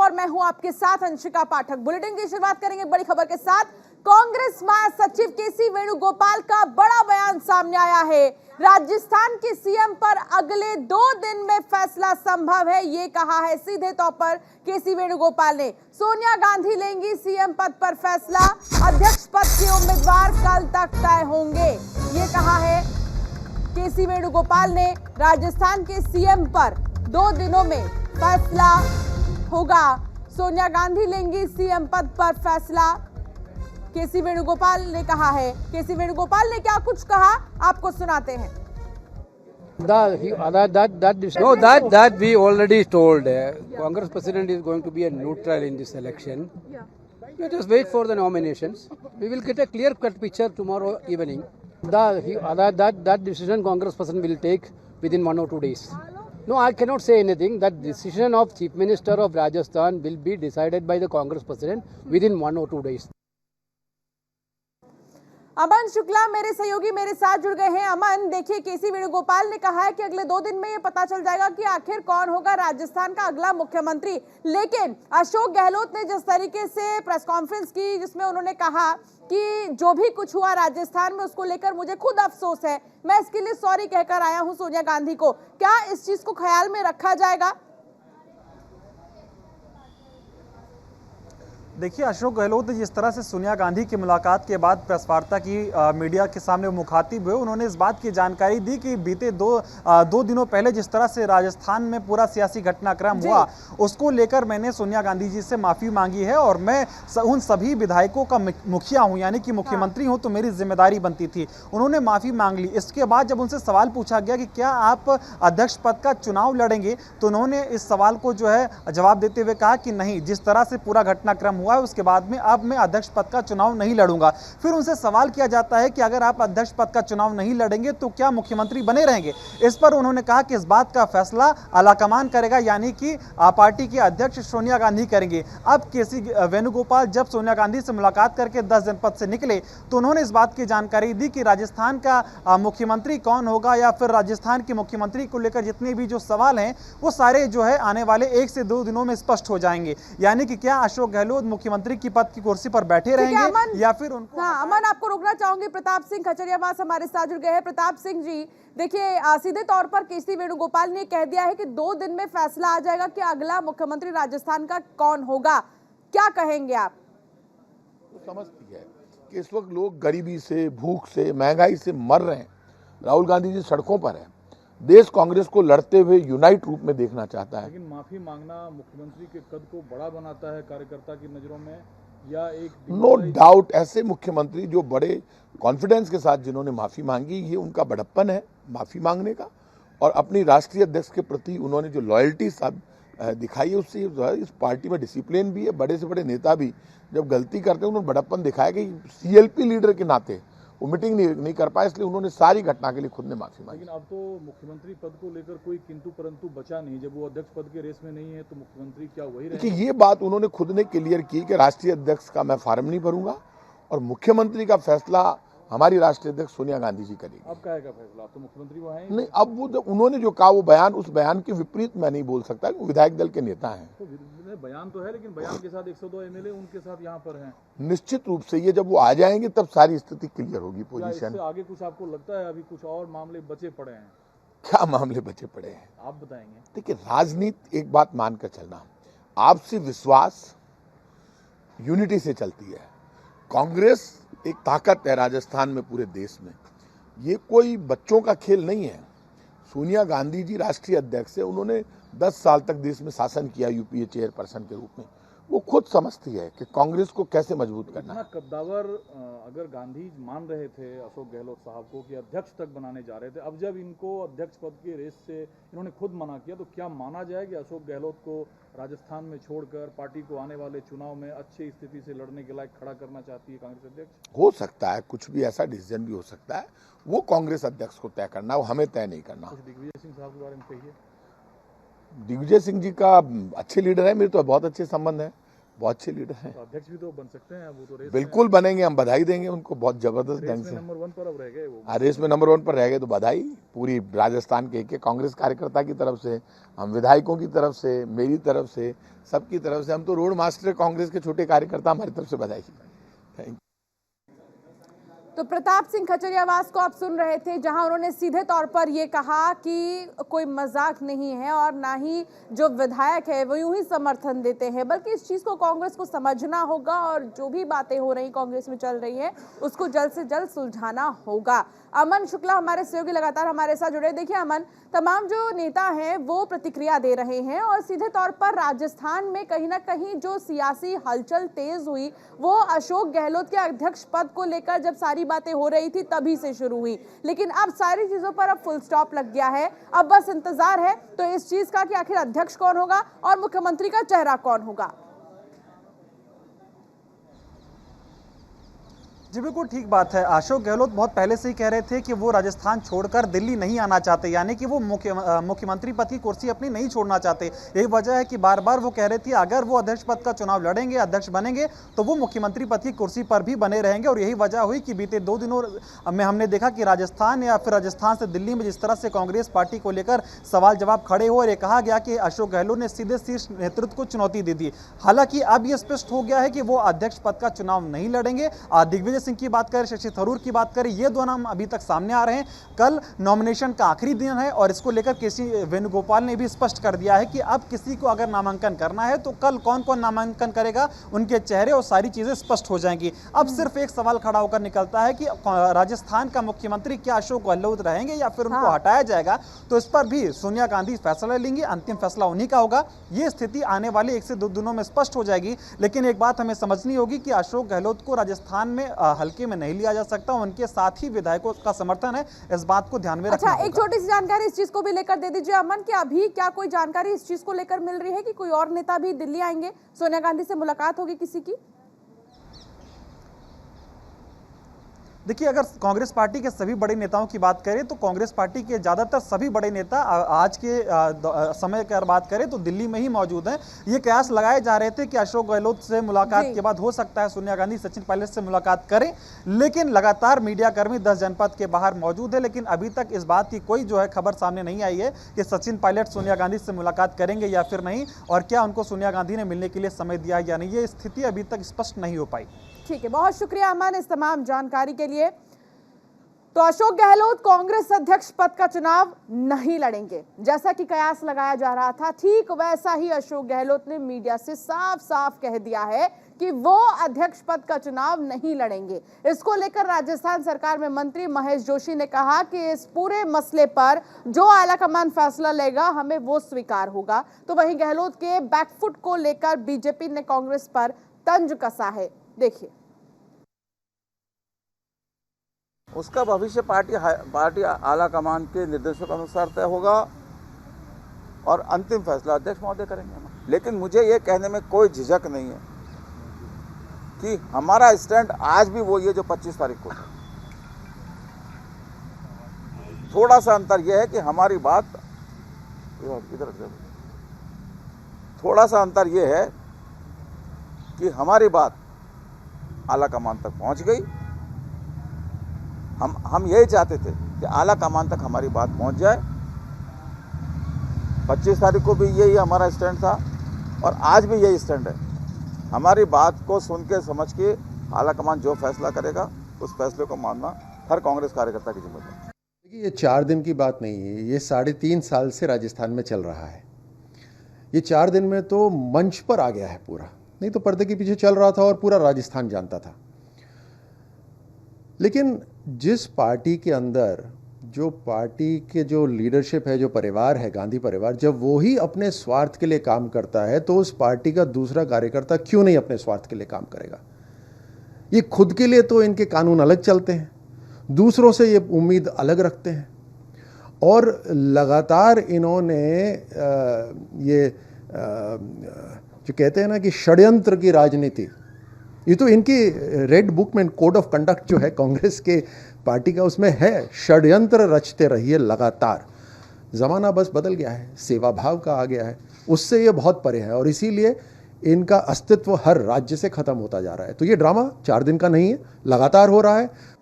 और मैं हूं आपके साथ अंशिका पाठक। बुलेटिन की शुरुआत करेंगे बड़ी खबर के साथ। कांग्रेस महासचिव केसी वेणुगोपाल का बड़ा बयान सामने आया है। राजस्थान के सीएम पर अगले 2 दिन में फैसला संभव है, ये कहा है सीधे तौर पर केसी वेणुगोपाल ने। सोनिया गांधी लेंगी सीएम पद पर फैसला, अध्यक्ष पद के उम्मीदवार कल तक तय होंगे, ये कहा है केसी वेणुगोपाल ने। राजस्थान के सीएम पर 2 दिनों में फैसला होगा। सोनिया गांधी लेंगी सीएम पद पर फैसला, केसी वेणुगोपाल ने कहा है। केसी वेणुगोपाल ने क्या कुछ कहा, आपको सुनाते हैं। That we already told. Congress president is going to be a neutral in this election. Let us wait for the nominations. We will get a clear-cut picture tomorrow evening. That decision Congress president will take within 1 or 2 days. No, I cannot say anything. That decision of Chief Minister of Rajasthan will be decided by the Congress president within 1 or 2 days. अमन शुक्ला मेरे सहयोगी मेरे साथ जुड़ गए हैं। अमन, देखिए केसी वेणुगोपाल ने कहा है कि अगले 2 दिन में ये पता चल जाएगा कि आखिर कौन होगा राजस्थान का अगला मुख्यमंत्री। लेकिन अशोक गहलोत ने जिस तरीके से प्रेस कॉन्फ्रेंस की, जिसमें उन्होंने कहा कि जो भी कुछ हुआ राजस्थान में उसको लेकर मुझे खुद अफसोस है, मैं इसके लिए सॉरी कहकर आया हूं सोनिया गांधी को। क्या इस चीज को ख्याल में रखा जाएगा? देखिए, अशोक गहलोत जिस तरह से सोनिया गांधी की मुलाकात के बाद प्रेस वार्ता की, मीडिया के सामने मुखातिब हुए, उन्होंने इस बात की जानकारी दी कि बीते दो दिनों पहले जिस तरह से राजस्थान में पूरा सियासी घटनाक्रम हुआ, उसको लेकर मैंने सोनिया गांधी जी से माफ़ी मांगी है और मैं उन सभी विधायकों का मुखिया हूं, यानी कि मुख्यमंत्री हूं, तो मेरी जिम्मेदारी बनती थी। उन्होंने माफ़ी मांग ली। इसके बाद जब उनसे सवाल पूछा गया कि क्या आप अध्यक्ष पद का चुनाव लड़ेंगे, तो उन्होंने इस सवाल को जो है जवाब देते हुए कहा कि नहीं, जिस तरह से पूरा घटनाक्रम हुआ है उसके बाद में अब मैं अध्यक्ष पद का चुनाव नहीं लड़ूंगा। फिर उनसे सवाल किया जाता है कि अगर आप अध्यक्ष पद का चुनाव नहीं लड़ेंगे तो क्या मुख्यमंत्री बने रहेंगे। इस पर उन्होंने कहा कि इस बात का फैसला आलाकमान करेगा, यानी कि पार्टी के अध्यक्ष सोनिया गांधी करेंगे। अब केसी वेणुगोपाल जब सोनिया गांधी से मुलाकात करके 10 जनपद से निकले तो उन्होंने इस बात की जानकारी दी कि राजस्थान का मुख्यमंत्री कौन होगा या फिर राजस्थान के मुख्यमंत्री को लेकर जितने भी जो सवाल हैं वो सारे जो है आने वाले 1 से 2 दिनों में स्पष्ट हो जाएंगे। यानी कि क्या अशोक गहलोत मुख्यमंत्री की पद की कुर्सी पर बैठे रहेंगे या फिर उनको। हाँ, अमन, आपको रोकना चाहूंगी। प्रताप सिंह खचरियावास हमारे साथ जुड़ गए हैं। प्रताप सिंह जी, देखिए सीधे तौर पर केसी वेणुगोपाल ने कह दिया है कि 2 दिन में फैसला आ जाएगा कि अगला मुख्यमंत्री राजस्थान का कौन होगा। क्या कहेंगे आप? तो समझती है कि इस वक्त लोग गरीबी से, भूख से, महंगाई से मर रहे हैं। राहुल गांधी जी सड़कों पर है। देश कांग्रेस को लड़ते हुए यूनाइट रूप में देखना चाहता है। लेकिन माफी मांगना मुख्यमंत्री के कद को बड़ा बनाता है कार्यकर्ता की नजरों में, या एक नो डाउट ऐसे मुख्यमंत्री जो बड़े कॉन्फिडेंस के साथ जिन्होंने माफी मांगी, ये उनका बड़प्पन है माफी मांगने का, और अपनी राष्ट्रीय अध्यक्ष के प्रति उन्होंने जो लॉयल्टी दिखाई है उससे इस पार्टी में डिसिप्लिन भी है। बड़े से बड़े नेता भी जब गलती करते हैं उन्होंने बड़प्पन दिखाया कि सीएलपी लीडर के नाते वो मीटिंग नहीं कर पाए, इसलिए उन्होंने सारी घटना के लिए खुद ने माफी मांगी। लेकिन अब तो मुख्यमंत्री पद को लेकर कोई किंतु परंतु बचा नहीं। जब वो अध्यक्ष पद के रेस में नहीं है तो मुख्यमंत्री क्या वही रहेंगे? देखिए, ये बात उन्होंने खुद ने क्लियर की कि राष्ट्रीय अध्यक्ष का मैं फार्म नहीं भरूंगा और मुख्यमंत्री का फैसला हमारी राष्ट्रीय अध्यक्ष सोनिया गांधी जी करेगी। अब क्या है का फैसला? अब तो मुख्यमंत्री वो हैं नहीं, अब वो जब उन्होंने जो कहा वो बयान, उस बयान के विपरीत मैं नहीं बोल सकता। वो विधायक दल के नेता हैं। तो बयान तो है, लेकिन बयान के साथ 102 एमएलए उनके साथ यहाँ पर हैं। निश्चित रूप से ये जब वो आ जाएंगे तब सारी स्थिति क्लियर होगी। पोजीशन इससे आगे कुछ आपको लगता है अभी कुछ और मामले बचे पड़े हैं? क्या मामले बचे पड़े हैं आप बताएंगे। देखिए, राजनीति एक बात मानकर चलना, आपसी विश्वास यूनिटी से चलती है। कांग्रेस एक ताकत है राजस्थान में, पूरे देश में। ये कोई बच्चों का खेल नहीं है। सोनिया गांधी जी राष्ट्रीय अध्यक्ष है, उन्होंने 10 साल तक देश में शासन किया यूपीए चेयरपर्सन के रूप में। वो खुद समझती है कि कांग्रेस को कैसे मजबूत करना है। कद्दावर अगर गांधी मान रहे थे अशोक गहलोत साहब को कि अध्यक्ष तक बनाने जा रहे थे, अब जब इनको अध्यक्ष पद के रेस से इन्होंने खुद मना किया, तो क्या माना जाए कि अशोक गहलोत को राजस्थान में छोड़कर पार्टी को आने वाले चुनाव में अच्छी स्थिति से लड़ने के लायक खड़ा करना चाहती है कांग्रेस अध्यक्ष? हो सकता है, कुछ भी ऐसा डिसीजन भी हो सकता है। वो कांग्रेस अध्यक्ष को तय करना, वो हमें तय नहीं करना। दिग्विजय सिंह साहब के बारे में कहिए। दिग्विजय सिंह जी का अच्छे लीडर है, मेरे तो बहुत अच्छे संबंध है। बहुत अच्छे लीडर हैं, तो अध्यक्ष भी तो बन सकते हैं, वो तो रेस बिल्कुल बनेंगे, हम बधाई देंगे उनको बहुत जबरदस्त ढंग से। नंबर 1 पर अब रह गए वो। रेस में नंबर 1 पर रह गए तो बधाई पूरी राजस्थान के कांग्रेस कार्यकर्ता की तरफ से, हम विधायकों की तरफ से, मेरी तरफ से, सबकी तरफ से। हम तो रोड मास्टर कांग्रेस के छोटे कार्यकर्ता, हमारी तरफ से बधाई। Thank you. तो प्रताप सिंह खचरियावास को आप सुन रहे थे, जहां उन्होंने सीधे तौर पर यह कहा कि कोई मजाक नहीं है और ना ही जो विधायक है वो यूं ही समर्थन देते हैं, बल्कि इस चीज को कांग्रेस को समझना होगा और जो भी बातें हो रही कांग्रेस में चल रही है उसको जल्द से जल्द सुलझाना होगा। अमन शुक्ला हमारे सहयोगी लगातार हमारे साथ जुड़े। देखिए अमन, तमाम जो नेता हैं वो प्रतिक्रिया दे रहे हैं और सीधे तौर पर राजस्थान में कहीं ना कहीं जो सियासी हलचल तेज हुई वो अशोक गहलोत के अध्यक्ष पद को लेकर जब सारी बातें हो रही थी तभी से शुरू हुई, लेकिन अब सारी चीजों पर अब फुल स्टॉप लग गया है। अब बस इंतजार है तो इस चीज का कि आखिर अध्यक्ष कौन होगा और मुख्यमंत्री का चेहरा कौन होगा। जी बिल्कुल ठीक बात है। अशोक गहलोत बहुत पहले से ही कह रहे थे कि वो राजस्थान छोड़कर दिल्ली नहीं आना चाहते, यानी कि वो मुख्यमंत्री पद की कुर्सी अपनी नहीं छोड़ना चाहते। यही वजह है कि बार बार वो कह रहे थे अगर वो अध्यक्ष पद का चुनाव लड़ेंगे, अध्यक्ष बनेंगे तो वो मुख्यमंत्री पद की कुर्सी पर भी बने रहेंगे। और यही वजह हुई कि बीते 2 दिनों में हमने देखा कि राजस्थान या फिर राजस्थान से दिल्ली में जिस तरह से कांग्रेस पार्टी को लेकर सवाल जवाब खड़े हुए और ये कहा गया कि अशोक गहलोत ने सीधे शीर्ष नेतृत्व को चुनौती दे दी। हालांकि अब यह स्पष्ट हो गया है कि वो अध्यक्ष पद का चुनाव नहीं लड़ेंगे। दिग्विजय सिंह की बात करें, शशि थरूर की बात करें, ये दो नाम अभी तक सामने आ रहे हैं। कल नॉमिनेशन का आखिरी दिन है और इसको लेकर केसी वेणुगोपाल ने भी स्पष्ट कर दिया है कि अब किसी को अगर नामांकन करना है तो कल कौन कौन नामांकन करेगा, उनके चेहरे और सारी चीजें स्पष्ट हो जाएंगी। अब सिर्फ एक सवाल खड़ा होकर निकलता है कि राजस्थान का मुख्यमंत्री क्या अशोक गहलोत रहेंगे या फिर उनको हटाया जाएगा। तो इस पर भी सोनिया गांधी फैसला लेंगी, अंतिम फैसला उन्हीं का होगा। ये स्थिति आने वाले 1 से 2 दिनों में स्पष्ट हो जाएगी। लेकिन एक बात हमें समझनी होगी कि अशोक गहलोत को राजस्थान में हल्के में नहीं लिया जा सकता, उनके साथ ही विधायकों का समर्थन है, इस बात को ध्यान में रखना होगा। एक छोटी सी जानकारी इस चीज को भी लेकर दे दीजिए अमन, कि अभी क्या कोई जानकारी इस चीज को लेकर मिल रही है कि कोई और नेता भी दिल्ली आएंगे, सोनिया गांधी से मुलाकात होगी किसी की? देखिए, अगर कांग्रेस पार्टी के सभी बड़े नेताओं की बात करें तो कांग्रेस पार्टी के ज्यादातर सभी बड़े नेता आज के समय की अगर बात करें तो दिल्ली में ही मौजूद हैं। ये कयास लगाए जा रहे थे कि अशोक गहलोत से मुलाकात के बाद हो सकता है सोनिया गांधी सचिन पायलट से मुलाकात करें, लेकिन लगातार मीडिया कर्मी 10 जनपद के बाहर मौजूद है। लेकिन अभी तक इस बात की कोई जो है खबर सामने नहीं आई है कि सचिन पायलट सोनिया गांधी से मुलाकात करेंगे या फिर नहीं, और क्या उनको सोनिया गांधी ने मिलने के लिए समय दिया या नहीं, ये स्थिति अभी तक स्पष्ट नहीं हो पाई। ठीक है, बहुत शुक्रिया अमन इस तमाम जानकारी के लिए। तो अशोक गहलोत कांग्रेस अध्यक्ष पद का चुनाव नहीं लड़ेंगे, जैसा कि कयास लगाया जा रहा था, ठीक वैसा ही अशोक गहलोत ने मीडिया से साफ साफ कह दिया है कि वो अध्यक्ष पद का चुनाव नहीं लड़ेंगे। इसको लेकर राजस्थान सरकार में मंत्री महेश जोशी ने कहा कि इस पूरे मसले पर जो आलाकमान फैसला लेगा हमें वो स्वीकार होगा। तो वहीं गहलोत के बैकफुट को लेकर बीजेपी ने कांग्रेस पर तंज कसा है, देखिए। उसका भविष्य पार्टी आला कमान के निर्देशों के अनुसार तय होगा और अंतिम फैसला अध्यक्ष महोदय करेंगे। लेकिन मुझे ये कहने में कोई झिझक नहीं है कि हमारा स्टैंड आज भी वो ये जो 25 तारीख को है। थोड़ा सा अंतर यह है कि हमारी बात थोड़ा सा अंतर यह है कि हमारी बात आला कमान तक पहुंच गई। हम यही चाहते थे कि आला कमान तक हमारी बात पहुंच जाए। 25 तारीख को भी यही हमारा स्टैंड था और आज भी यही स्टैंड है। हमारी बात को सुन के समझ के आला कमान जो फैसला करेगा उस फैसले को मानना हर कांग्रेस कार्यकर्ता की जिम्मेदारी है। देखिए, ये 4 दिन की बात नहीं है, ये 3.5 साल से राजस्थान में चल रहा है। ये 4 दिन में तो मंच पर आ गया है पूरा, नहीं तो पर्दे के पीछे चल रहा था और पूरा राजस्थान जानता था। लेकिन जिस पार्टी के अंदर जो पार्टी के जो लीडरशिप है, जो परिवार है, गांधी परिवार, जब वो ही अपने स्वार्थ के लिए काम करता है तो उस पार्टी का दूसरा कार्यकर्ता क्यों नहीं अपने स्वार्थ के लिए काम करेगा। ये खुद के लिए तो इनके कानून अलग चलते हैं, दूसरों से ये उम्मीद अलग रखते हैं और लगातार इन्होंने ये जो कहते हैं ना कि षड्यंत्र की राजनीति, ये तो इनकी रेड बुक में कोड ऑफ कंडक्ट जो है कांग्रेस के पार्टी का, उसमें है षड्यंत्र रचते रहिए लगातार। ज़माना बस बदल गया है, सेवा भाव का आ गया है, उससे ये बहुत परे है और इसीलिए इनका अस्तित्व हर राज्य से खत्म होता जा रहा है। तो ये ड्रामा 4 दिन का नहीं है, लगातार हो रहा है।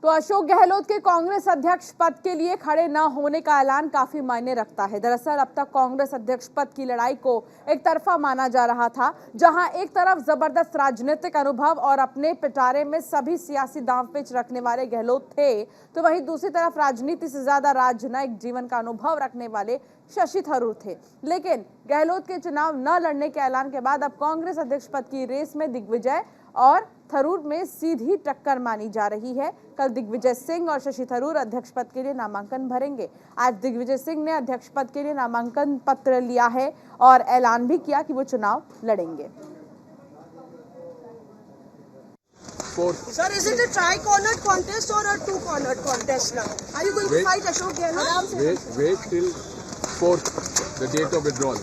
तो अशोक गहलोत के कांग्रेस अध्यक्ष पद के लिए खड़े न होने का ऐलान काफी मायने रखता है। दरअसल अब तक कांग्रेस अध्यक्ष पद की लड़ाई को एक तरफा माना जा रहा था, जहां एक तरफ जबरदस्त राजनीतिक अनुभव और अपने पिटारे में सभी सियासी दांवपेच रखने वाले गहलोत थे, तो वहीं दूसरी तरफ राजनीति से ज्यादा राजनयिक जीवन का अनुभव रखने वाले शशि थरूर थे। लेकिन गहलोत के चुनाव न लड़ने के ऐलान के बाद अब कांग्रेस अध्यक्ष पद की रेस में दिग्विजय और थरूर में सीधी टक्कर मानी जा रही है। कल दिग्विजय सिंह और शशि थरूर अध्यक्ष पद के लिए नामांकन भरेंगे। आज दिग्विजय सिंह ने अध्यक्ष पद के लिए नामांकन पत्र लिया है और ऐलान भी किया कि वो चुनाव लड़ेंगे। Sir, is it a tri-cornered contest or a two-cornered contest now? Are you going to fight Ashok Gehlot? Wait till 4th, the date of withdrawal.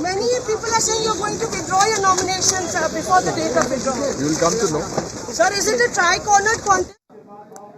Many people are saying you're going to withdraw your nominations before the date of withdrawal. You will come to know. Sir, is it a tri-cornered contest?